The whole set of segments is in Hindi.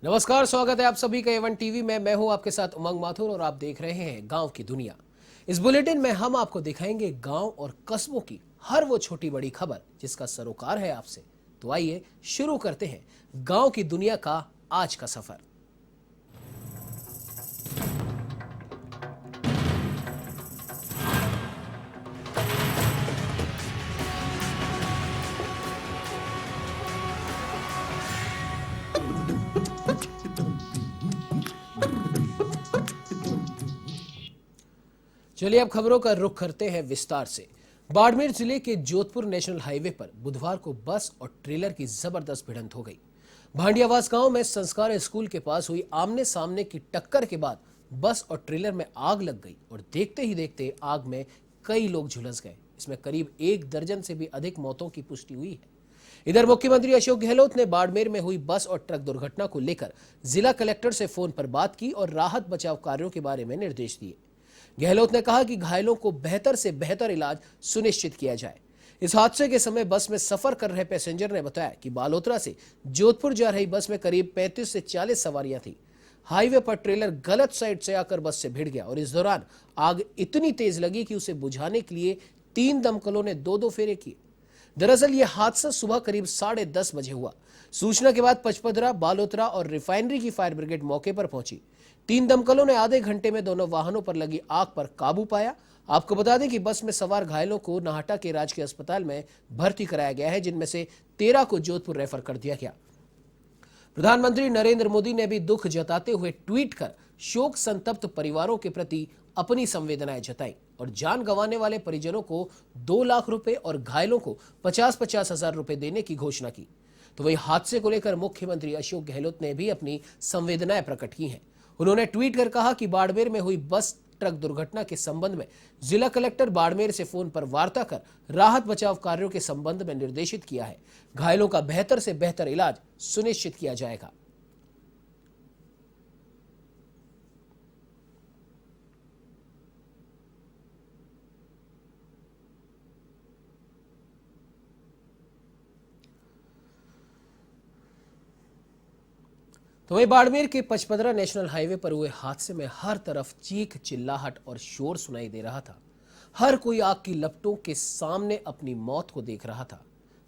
नमस्कार, स्वागत है आप सभी का A1 टीवी में। मैं हूं आपके साथ उमंग माथुर और आप देख रहे हैं गांव की दुनिया। इस बुलेटिन में हम आपको दिखाएंगे गांव और कस्बों की हर वो छोटी बड़ी खबर जिसका सरोकार है आपसे। तो आइए शुरू करते हैं गांव की दुनिया का आज का सफर। चलिए अब खबरों का रुख करते हैं विस्तार से। बाड़मेर जिले के जोधपुर नेशनल हाईवे पर बुधवार को बस और ट्रेलर की जबरदस्त भिड़ंत हो गई। भांडियावास गांव में संस्कार स्कूल के पास हुई आमने सामने की टक्कर के बाद बस और ट्रेलर में आग लग गई और देखते ही देखते आग में कई लोग झुलस गए। इसमें करीब 1 दर्जन से भी अधिक मौतों की पुष्टि हुई है। इधर मुख्यमंत्री अशोक गहलोत ने बाड़मेर में हुई बस और ट्रक दुर्घटना को लेकर जिला कलेक्टर से फोन पर बात की और राहत बचाव कार्यों के बारे में निर्देश दिए। गहलोत ने कहा कि घायलों को बेहतर से बेहतर इलाज सुनिश्चित किया जाए। इस हादसे के समय बस में सफर कर रहे पैसेंजर ने बताया कि बालोतरा से जोधपुर जा रही बस में करीब 35 से 40 सवारियां थी। हाईवे पर ट्रेलर गलत साइड से आकर बस से भिड़ गया और इस दौरान आग इतनी तेज लगी कि उसे बुझाने के लिए 3 दमकलों ने 2-2 फेरे किए। दरअसल यह हादसा सुबह करीब 10:30 बजे हुआ। सूचना के बाद पचपदरा, बालोतरा और रिफाइनरी की फायर ब्रिगेड मौके पर पहुंची। 3 दमकलों ने आधे घंटे में दोनों वाहनों पर लगी आग पर काबू पाया। आपको बता दें कि बस में सवार घायलों को नाहटा के राजकीय अस्पताल में भर्ती कराया गया है, जिनमें से 13 को जोधपुर रेफर कर दिया गया। प्रधानमंत्री नरेंद्र मोदी ने भी दुख जताते हुए ट्वीट कर शोक संतप्त परिवारों के प्रति अपनी संवेदनाएं जताई और जान गंवाने वाले परिजनों को 2 लाख रुपए और घायलों को 50-50 हजार रुपए देने की घोषणा की। तो वही हादसे को लेकर मुख्यमंत्री अशोक गहलोत ने भी अपनी संवेदनाएं प्रकट की हैं। उन्होंने ट्वीट कर कहा कि बाड़मेर में हुई बस ट्रक दुर्घटना के संबंध में जिला कलेक्टर बाड़मेर से फोन पर वार्ता कर राहत बचाव कार्यों के संबंध में निर्देशित किया है। घायलों का बेहतर से बेहतर इलाज सुनिश्चित किया जाएगा। तो वही बाड़मेर के पचपदरा नेशनल हाईवे पर हुए हादसे में हर तरफ चीख चिल्लाहट और शोर सुनाई दे रहा था। हर कोई आग की लपटों के सामने अपनी मौत को देख रहा था।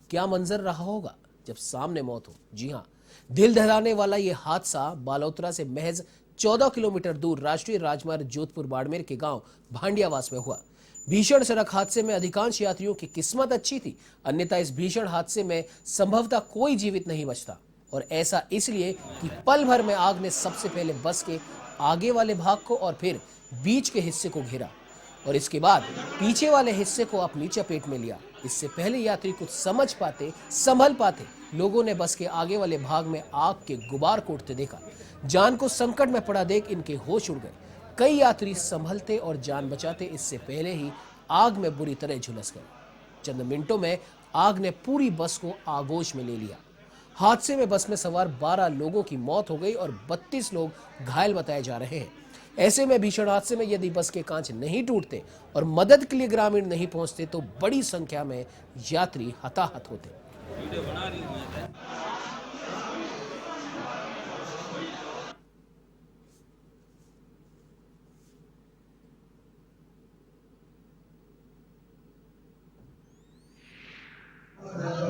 क्या मंजर रहा होगा जब सामने मौत हो। जी हां, दिल दहलाने वाला यह हादसा बालोतरा से महज 14 किलोमीटर दूर राष्ट्रीय राजमार्ग जोधपुर बाड़मेर के गांव भांडियावास में हुआ। भीषण सड़क हादसे में अधिकांश यात्रियों की किस्मत अच्छी थी, अन्यथा इस भीषण हादसे में संभवतः कोई जीवित नहीं बचता। और ऐसा इसलिए कि पल भर में आग ने सबसे पहले बस के आगे वाले भाग को और फिर बीच के हिस्से को घेरा और इसके बाद पीछे वाले हिस्से को अपनी चपेट में लिया। इससे पहले यात्री कुछ समझ पाते, संभल पाते, लोगों ने बस के आगे वाले भाग में आग के गुबार को उठते देखा। जान को संकट में पड़ा देख इनके होश उड़ गए। कई यात्री संभलते और जान बचाते इससे पहले ही आग में बुरी तरह झुलस गए। चंद मिनटों में आग ने पूरी बस को आगोश में ले लिया। हादसे में बस में सवार 12 लोगों की मौत हो गई और 32 लोग घायल बताए जा रहे हैं। ऐसे में भीषण हादसे में यदि बस के कांच नहीं टूटते और मदद के लिए ग्रामीण नहीं पहुंचते तो बड़ी संख्या में यात्री हताहत होते।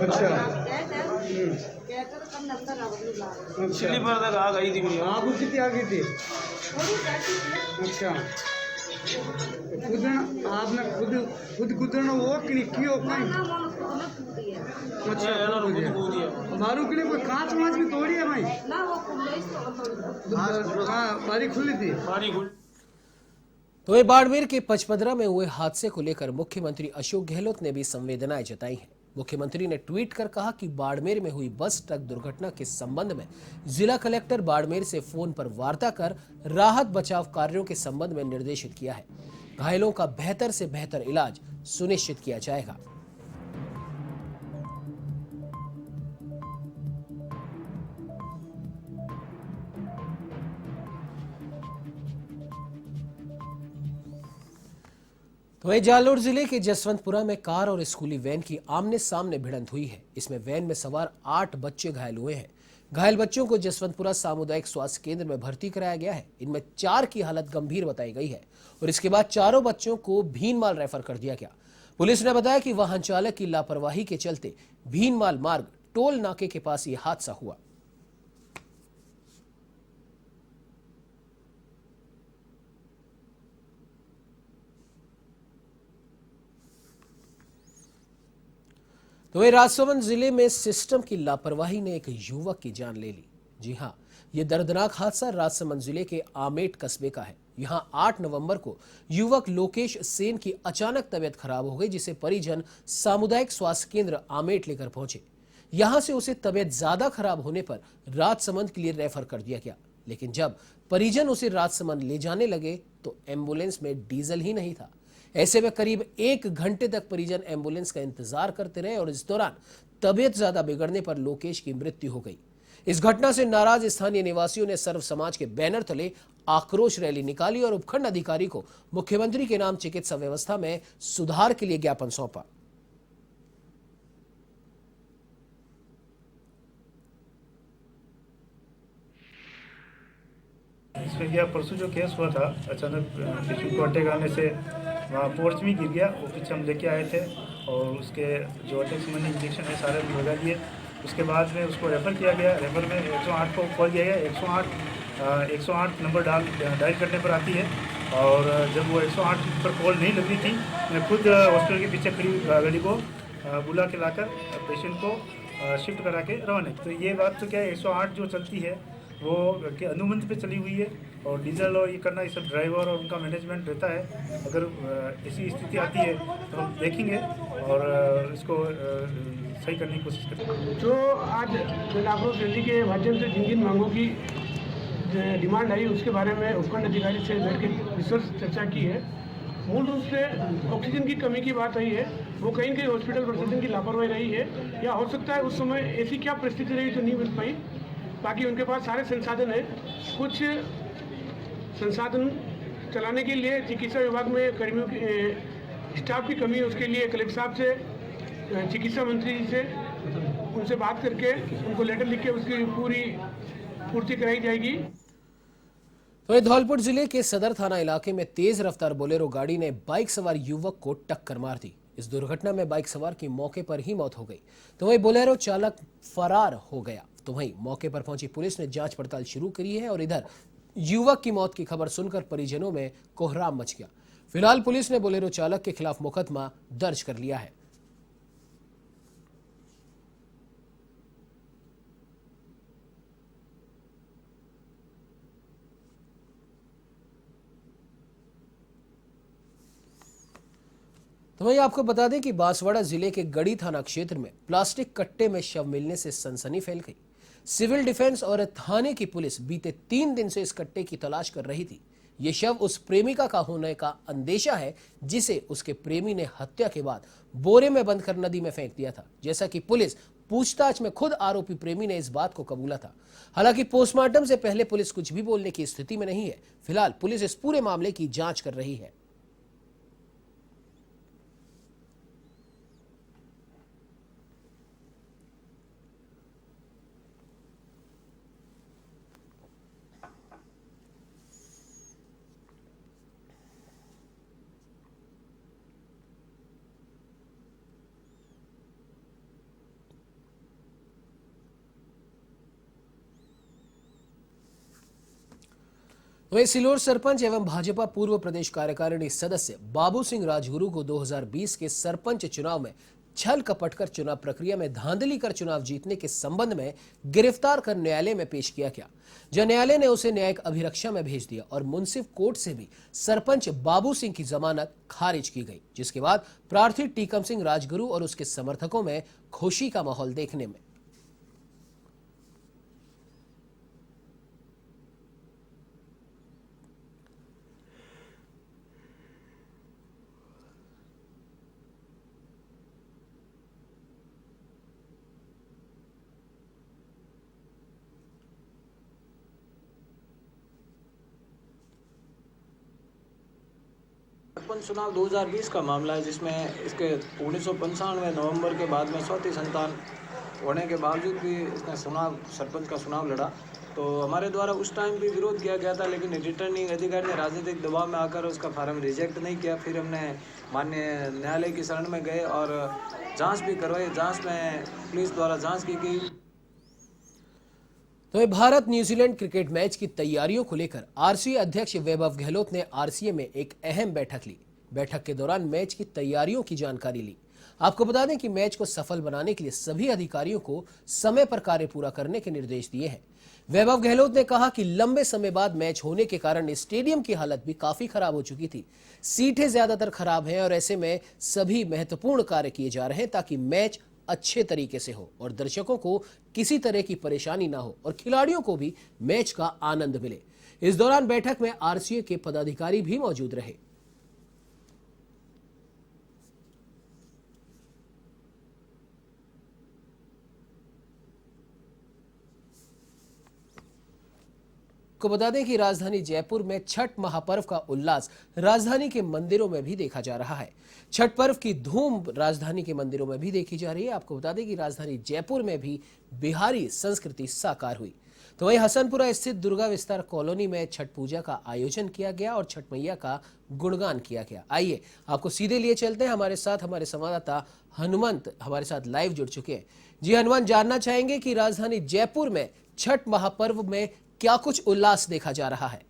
अच्छा पिछली बार तक आ गई थी मेरी आग कितनी आ गई थी। अच्छा कुदन आपने खुद कुदन वो कि क्यों कहीं। अच्छा मारू के लिए कोई कांच वांच भी तोड़ी है भाई। हाँ बारी खुली थी। तो वही बाड़मेर के पचपदरा में हुए हादसे को लेकर मुख्यमंत्री अशोक गहलोत ने भी संवेदनाएं जताई हैं। मुख्यमंत्री ने ट्वीट कर कहा कि बाड़मेर में हुई बस ट्रक दुर्घटना के संबंध में जिला कलेक्टर बाड़मेर से फोन पर वार्ता कर राहत बचाव कार्यों के संबंध में निर्देशित किया है। घायलों का बेहतर से बेहतर इलाज सुनिश्चित किया जाएगा। तो वहीं जालोर जिले के जसवंतपुरा में कार और स्कूली वैन की आमने सामने भिड़ंत हुई है। इसमें वैन में सवार 8 बच्चे घायल हुए हैं। घायल बच्चों को जसवंतपुरा सामुदायिक स्वास्थ्य केंद्र में भर्ती कराया गया है। इनमें 4 की हालत गंभीर बताई गई है और इसके बाद चारों बच्चों को भीनमाल रेफर कर दिया गया। पुलिस ने बताया कि वाहन चालक की लापरवाही के चलते भीनमाल मार्ग टोल नाके के पास यह हादसा हुआ। तो वही राजसमंद जिले में सिस्टम की लापरवाही ने एक युवक की जान ले ली। जी हां, यह दर्दनाक हादसा राजसमंद जिले के आमेट कस्बे का है। यहां 8 नवंबर को युवक लोकेश सेन की अचानक तबीयत खराब हो गई, जिसे परिजन सामुदायिक स्वास्थ्य केंद्र आमेट लेकर पहुंचे। यहां से उसे तबीयत ज्यादा खराब होने पर राजसमंद के लिए रेफर कर दिया गया, लेकिन जब परिजन उसे राजसमंद ले जाने लगे तो एम्बुलेंस में डीजल ही नहीं था। ऐसे में करीब 1 घंटे तक परिजन एम्बुलेंस का इंतजार करते रहे और इस दौरान तबीयत ज्यादा बिगड़ने पर लोकेश की मृत्यु हो गई। इस घटना से नाराज स्थानीय निवासियों ने सर्व समाज के बैनर तले आक्रोश रैली निकाली और उपखंड अधिकारी को मुख्यमंत्री के नाम चिकित्सा व्यवस्था में सुधार के लिए ज्ञापन सौंपा। इसमें क्या परसों जो केस हुआ था, अचानक किसी को अटैक आने से वहाँ पोर्च में गिर गया। वो पीछे हम लेके आए थे और उसके जो अटैक संबंधी इंजेक्शन है सारे लगा दिए। उसके बाद में उसको रेफ़र किया गया। रेफ़र में 108 को कॉल किया गया। 108 नंबर डायल करने पर आती है और जब वो 108 पर कॉल नहीं लग रही थी, मैं खुद हॉस्पिटल के पीछे खड़ी गाड़ी को बुला के लाकर पेशेंट को शिफ्ट करा के रवाना। तो ये बात तो क्या है, 108 जो चलती है वो के अनुबंध पे चली हुई है और डीजल और ये करना, ये सब ड्राइवर और उनका मैनेजमेंट रहता है। अगर ऐसी स्थिति आती है तो हम देखेंगे और इसको सही करने की कोशिश करेंगे। जो आज आक्रोश रैली के माध्यम से जिन जिन मांगों की डिमांड आई, उसके बारे में उपखंड अधिकारी से बैठ के विस्तृत चर्चा की है। मूल रूप से ऑक्सीजन की कमी की बात आई है। वो कहीं कहीं हॉस्पिटल प्रशासन की लापरवाही रही है, या हो सकता है उस समय ऐसी क्या परिस्थिति रही जो नहीं मिल पाई। बाकी उनके पास सारे संसाधन हैं। कुछ संसाधन चलाने के लिए चिकित्सा विभाग में कर्मियों की स्टाफ की कमी है। उसके लिए कलेक्टर साहब से, चिकित्सा मंत्री जी से, उनसे बात करके उनको लेटर लिख के उसकी पूरी पूर्ति कराई जाएगी। वहीं धौलपुर जिले के सदर थाना इलाके में तेज रफ्तार बोलेरो गाड़ी ने बाइक सवार युवक को टक्कर मार दी। इस दुर्घटना में बाइक सवार की मौके पर ही मौत हो गई, तो वहीं बोलेरो चालक फरार हो गया। तो वहीं मौके पर पहुंची पुलिस ने जांच पड़ताल शुरू करी है और इधर युवक की मौत की खबर सुनकर परिजनों में कोहराम मच गया। फिलहाल पुलिस ने बोलेरो चालक के खिलाफ मुकदमा दर्ज कर लिया है। तो वहीं आपको बता दें कि बांसवाड़ा जिले के गढ़ी थाना क्षेत्र में प्लास्टिक कट्टे में शव मिलने से सनसनी फैल गई। सिविल डिफेंस और थाने की पुलिस बीते 3 दिन से इस कट्टे की तलाश कर रही थी। ये शव उस प्रेमिका का होने का अंदेशा है जिसे उसके प्रेमी ने हत्या के बाद बोरे में बंद कर नदी में फेंक दिया था। जैसा कि पुलिस पूछताछ में खुद आरोपी प्रेमी ने इस बात को कबूला था। हालांकि पोस्टमार्टम से पहले पुलिस कुछ भी बोलने की स्थिति में नहीं है। फिलहाल पुलिस इस पूरे मामले की जांच कर रही है। वहीं सिलोर सरपंच एवं भाजपा पूर्व प्रदेश कार्यकारिणी सदस्य बाबू सिंह राजगुरु को 2020 के सरपंच चुनाव में छल कपट कर चुनाव प्रक्रिया में धांधली कर चुनाव जीतने के संबंध में गिरफ्तार कर न्यायालय में पेश किया गया, जहां न्यायालय ने उसे न्यायिक अभिरक्षा में भेज दिया और मुंसिफ कोर्ट से भी सरपंच बाबू सिंह की जमानत खारिज की गई, जिसके बाद प्रार्थी टीकम सिंह राजगुरु और उसके समर्थकों में खुशी का माहौल देखने में। सरपंच चुनाव 2020 का मामला है, जिसमें इसके 1995 नवंबर के बाद में चौथी संतान होने के बावजूद भी इसने सरपंच का चुनाव लड़ा। तो हमारे द्वारा उस टाइम भी विरोध किया गया था, लेकिन रिटर्निंग अधिकारी ने राजनीतिक दबाव में आकर उसका फार्म रिजेक्ट नहीं किया। फिर हमने माननीय न्यायालय की शरण में गए और जांच भी करवाई। जांच में पुलिस द्वारा जांच की गई। तो भारत न्यूजीलैंड क्रिकेट मैच की तैयारियों को लेकर आरसीए अध्यक्ष वैभव गहलोत ने आरसीए में एक अहम बैठक ली। बैठक के दौरान मैच की तैयारियों की जानकारी ली। आपको बता दें कि मैच को सफल बनाने के लिए सभी अधिकारियों को समय पर कार्य पूरा करने के निर्देश दिए हैं। वैभव गहलोत ने कहा कि लंबे समय बाद मैच होने के कारण स्टेडियम की हालत भी काफी खराब हो चुकी थी। सीटें ज्यादातर खराब हैं और ऐसे में सभी महत्वपूर्ण कार्य किए जा रहे हैं ताकि मैच अच्छे तरीके से हो और दर्शकों को किसी तरह की परेशानी ना हो और खिलाड़ियों को भी मैच का आनंद मिले। इस दौरान बैठक में आरसीए के पदाधिकारी भी मौजूद रहे। को बता दें कि राजधानी जयपुर में छठ महापर्व का उल्लास राजधानी के मंदिरों में भी देखा जा रहा है। छठ पर्व की धूम राजधानी के मंदिरों में भी देखी जा रही है। आपको बता दें कि राजधानी जयपुर में भी बिहारी संस्कृति साकार हुई। तो वहीं हसनपुरा स्थित दुर्गा विस्तार कॉलोनी में छठ पूजा का आयोजन किया गया और छठ मैया का गुणगान किया गया। आइए आपको सीधे लिए चलते हैं। हमारे साथ हमारे संवाददाता हनुमंत हमारे साथ लाइव जुड़ चुके हैं। जी हनुमंत, जानना चाहेंगे कि राजधानी जयपुर में छठ महापर्व में क्या कुछ उल्लास देखा जा रहा है?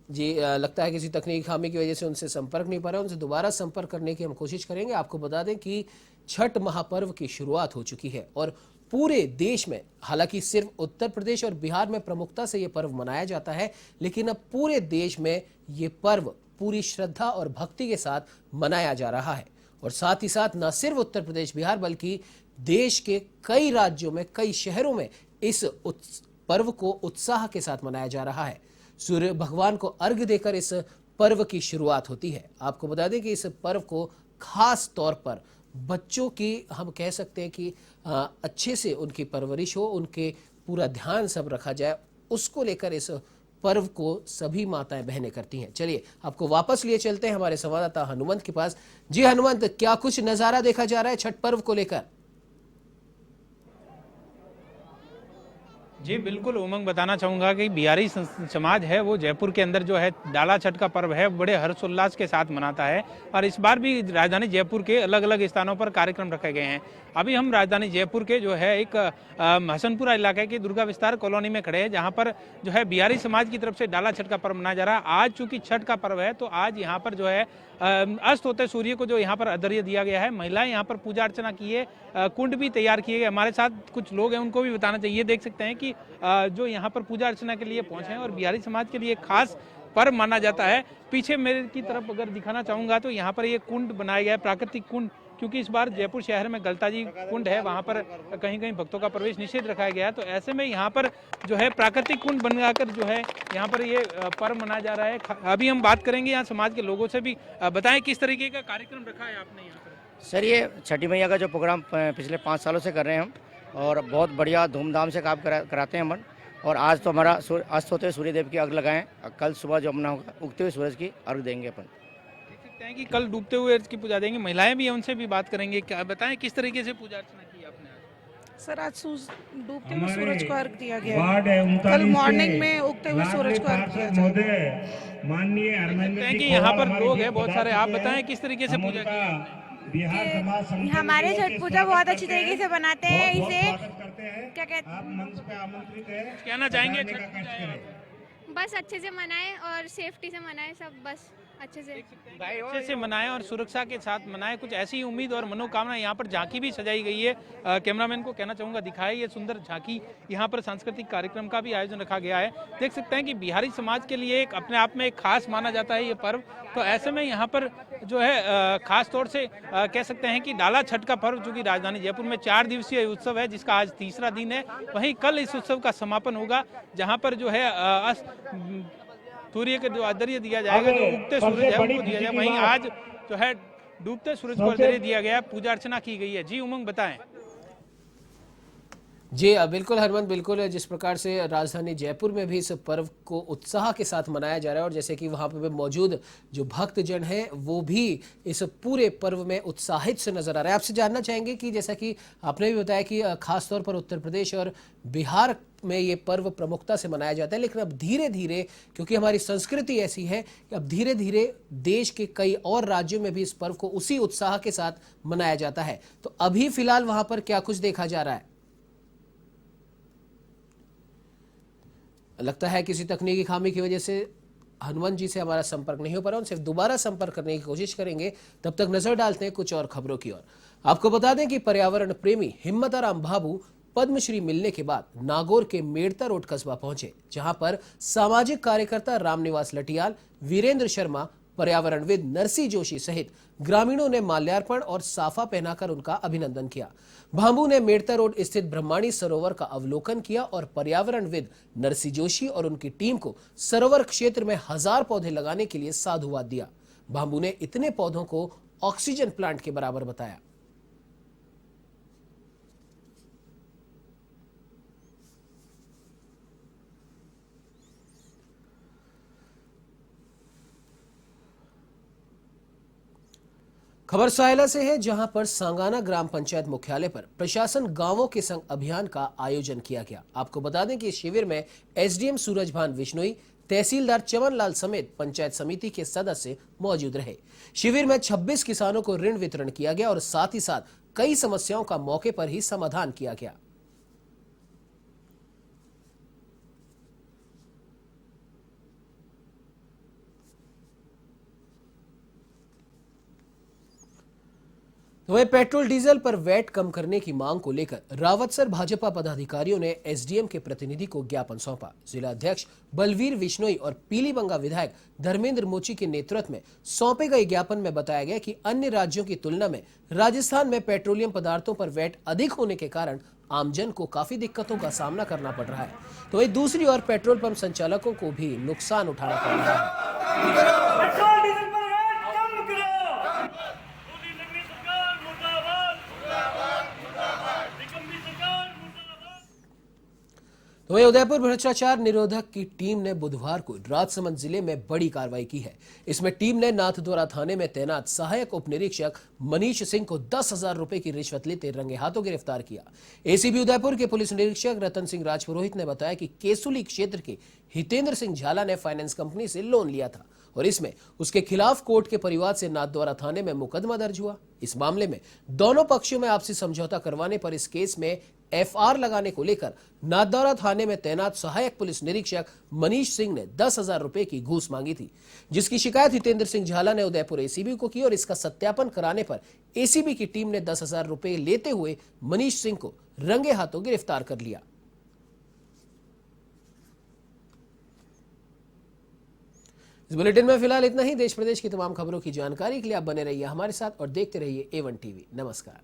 जी लगता है किसी तकनीकी खामी की वजह से उनसे संपर्क नहीं पा रहा। उनसे दोबारा संपर्क करने की हम कोशिश करेंगे। आपको बता दें कि छठ महापर्व की शुरुआत हो चुकी है और पूरे देश में, हालांकि सिर्फ उत्तर प्रदेश और बिहार में प्रमुखता से यह पर्व मनाया जाता है, लेकिन अब पूरे देश में यह पर्व पूरी श्रद्धा और भक्ति के साथ मनाया जा रहा है। और साथ ही साथ न सिर्फ उत्तर प्रदेश बिहार बल्कि देश के कई राज्यों में, कई शहरों में इस पर्व को उत्साह के साथ मनाया जा रहा है। सूर्य भगवान को अर्घ्य देकर इस पर्व की शुरुआत होती है। आपको बता दें कि इस पर्व को खास तौर पर बच्चों की, हम कह सकते हैं कि अच्छे से उनकी परवरिश हो, उनके पूरा ध्यान सब रखा जाए, उसको लेकर इस पर्व को सभी माताएं बहनें करती हैं। चलिए आपको वापस लिए चलते हैं हमारे संवाददाता हनुमंत के पास। जी हनुमंत, क्या कुछ नजारा देखा जा रहा है छठ पर्व को लेकर? जी बिल्कुल उमंग, बताना चाहूँगा कि बिहारी समाज है वो जयपुर के अंदर जो है डाला छठ का पर्व है बड़े हर्षोल्लास के साथ मनाता है। और इस बार भी राजधानी जयपुर के अलग अलग स्थानों पर कार्यक्रम रखे गए हैं। अभी हम राजधानी जयपुर के जो है एक हसनपुरा इलाके की दुर्गा विस्तार कॉलोनी में खड़े हैं, जहाँ पर जो है बिहारी समाज की तरफ से डाला छठ का पर्व मनाया जा रहा है। आज चूंकि छठ का पर्व है तो आज यहाँ पर जो है अस्त होते सूर्य को जो यहाँ पर अर्घ्य दिया गया है। महिलाएं यहाँ पर पूजा अर्चना की है, कुंड भी तैयार किए गए। हमारे साथ कुछ लोग हैं, उनको भी बताना चाहिए। देख सकते हैं कि जो यहाँ पर पूजा अर्चना के लिए पहुंचे हैं और बिहारी समाज के लिए खास पर्व माना जाता है। पीछे मेरे की तरफ अगर दिखाना चाहूँगा तो यहाँ पर ये कुंड बनाया गया है, प्राकृतिक कुंड, क्योंकि इस बार जयपुर शहर में गलताजी कुंड है, वहाँ पर कहीं कहीं भक्तों का प्रवेश निषेध रखा गया है। तो ऐसे में यहाँ पर जो है प्राकृतिक कुंड बनाकर जो है यहाँ पर ये पर्व मनाया जा रहा है। अभी हम बात करेंगे यहाँ समाज के लोगों से भी। बताएं किस तरीके का कार्यक्रम रखा है आपने यहाँ पर? सर, ये छठी मैया का जो प्रोग्राम पिछले 5 सालों से कर रहे हैं हम, और बहुत बढ़िया धूमधाम से काम कराते हैं हम। और आज तो हमारा अस्त होते सूर्य देव की अर्घ लगाएं, कल सुबह जो अपना होगा उगते हुए सूरज की अर्घ देंगे अपन। देख सकते हैं कि कल डूबते हुए की पूजा देंगे। महिलाएं भी हैं, उनसे भी बात करेंगे। क्या बताएं किस तरीके से पूजा अर्चना की आपने आज? सर, आज डूबते हुए सूरज को अर्घ दिया गया है। कल मॉर्निंग में उगते हुए सूरज को अर्घ दिया जाएगा। माननीय कि यहाँ पर लोग हैं बहुत सारे। आप बताएं किस तरीके से पूजा की? हमारे छठ पूजा बहुत अच्छी तरीके से बनाते हैं। इसे क्या कहते हैं, कहना चाहेंगे? बस अच्छे से मनाएं और सेफ्टी से मनाएं, सब बस अच्छे से मनाएं और सुरक्षा के साथ मनाएं। कुछ ऐसी उम्मीद और मनोकामना। यहाँ पर झांकी भी सजाई गई है। कैमरामैन को कहना चाहूँगा दिखाए ये सुंदर झांकी। यहाँ पर सांस्कृतिक कार्यक्रम का भी आयोजन रखा गया है। देख सकते हैं कि बिहारी समाज के लिए एक अपने आप में एक खास माना जाता है ये पर्व। तो ऐसे में यहाँ पर जो है खास तौर से कह सकते हैं कि डाला छठ का पर्व, जो कि राजधानी जयपुर में 4 दिवसीय उत्सव है, जिसका आज तीसरा दिन है। वहीं कल इस उत्सव का समापन होगा, जहाँ पर जो है सूर्य के जो अर्घ्य दिया जाएगा, जो उगते सूरज है उनको दिया जाएगा। वहीं आज जो है डूबते सूरज को अर्घ्य दिया गया, पूजा अर्चना की गई है। जी उमंग बताएं। जी बिल्कुल हरमन, बिल्कुल जिस प्रकार से राजधानी जयपुर में भी इस पर्व को उत्साह के साथ मनाया जा रहा है और जैसे कि वहाँ पे मौजूद जो भक्तजन हैं वो भी इस पूरे पर्व में उत्साहित से नजर आ रहे हैं। आपसे जानना चाहेंगे कि जैसा कि आपने भी बताया कि खासतौर पर उत्तर प्रदेश और बिहार में ये पर्व प्रमुखता से मनाया जाता है, लेकिन अब धीरे धीरे क्योंकि हमारी संस्कृति ऐसी है कि अब धीरे धीरे देश के कई और राज्यों में भी इस पर्व को उसी उत्साह के साथ मनाया जाता है। तो अभी फिलहाल वहां पर क्या कुछ देखा जा रहा है? लगता है किसी तकनीकी खामी की वजह से हनुमान जी से हमारा संपर्क नहीं हो पा रहा, उनसे दोबारा संपर्क करने की कोशिश करेंगे। तब तक नजर डालते हैं कुछ और खबरों की ओर। आपको बता दें कि पर्यावरण प्रेमी हिम्मताराम भाभू पद्मश्री मिलने के बाद नागौर के मेड़ता रोड कस्बा पहुंचे, जहां पर सामाजिक कार्यकर्ता रामनिवास लटियाल, वीरेंद्र शर्मा, पर्यावरणविद नरसी जोशी सहित ग्रामीणों ने माल्यार्पण और साफा पहनाकर उनका अभिनंदन किया। भाभू ने मेड़ता रोड स्थित ब्रह्माणी सरोवर का अवलोकन किया और पर्यावरणविद नरसी जोशी और उनकी टीम को सरोवर क्षेत्र में 1000 पौधे लगाने के लिए साधुवाद दिया। भाभू ने इतने पौधों को ऑक्सीजन प्लांट के बराबर बताया। खबर सायला से है, जहां पर सांगाना ग्राम पंचायत मुख्यालय पर प्रशासन गांवों के संग अभियान का आयोजन किया गया। आपको बता दें कि इस शिविर में एसडीएम सूरजभान विश्नोई, तहसीलदार चमन लाल समेत पंचायत समिति के सदस्य मौजूद रहे। शिविर में 26 किसानों को ऋण वितरण किया गया और साथ ही साथ कई समस्याओं का मौके पर ही समाधान किया गया। वहीं पेट्रोल डीजल पर वैट कम करने की मांग को लेकर रावतसर भाजपा पदाधिकारियों ने एसडीएम के प्रतिनिधि को ज्ञापन सौंपा। जिला अध्यक्ष बलवीर विश्नोई और पीलीबंगा विधायक धर्मेंद्र मोची के नेतृत्व में सौंपे गए ज्ञापन में बताया गया कि अन्य राज्यों की तुलना में राजस्थान में पेट्रोलियम पदार्थों पर वैट अधिक होने के कारण आमजन को काफी दिक्कतों का सामना करना पड़ रहा है। तो वहीं दूसरी ओर पेट्रोल पंप संचालकों को भी नुकसान उठाना पड़ रहा है। वहीं उदयपुर भ्रष्टाचार निरोधक की टीम ने बुधवार को राजसमंद जिले में बड़ी कार्रवाई की है। इसमें टीम ने नाथद्वारा थाने में तैनात सहायक उप निरीक्षक मनीष सिंह को 10,000 रुपए की रिश्वत लेते रंगे हाथों गिरफ्तार किया। एसीबी उदयपुर के पुलिस निरीक्षक रतन सिंह राजपुरोहित ने बताया कि केसुली क्षेत्र के हितेंद्र सिंह झाला ने फाइनेंस कंपनी से लोन लिया था और इसमें उसके खिलाफ कोर्ट के परिवार से नाथद्वारा थाने में मुकदमा दर्ज हुआ। इस मामले में दोनों पक्षों में आपसी समझौता करवाने पर इस केस में एफआर लगाने को लेकर नाथद्वारा थाने में तैनात सहायक पुलिस निरीक्षक मनीष सिंह ने 10,000 रुपए की घूस मांगी थी, जिसकी शिकायत हितेंद्र सिंह झाला ने उदयपुर एसीबी को की और इसका सत्यापन कराने पर एसीबी की टीम ने 10,000 रुपए लेते हुए मनीष सिंह को रंगे हाथों गिरफ्तार कर लिया। इस बुलेटिन में फिलहाल इतना ही। देश प्रदेश की तमाम खबरों की जानकारी के लिए आप बने रहिए हमारे साथ और देखते रहिए A1 टीवी। नमस्कार।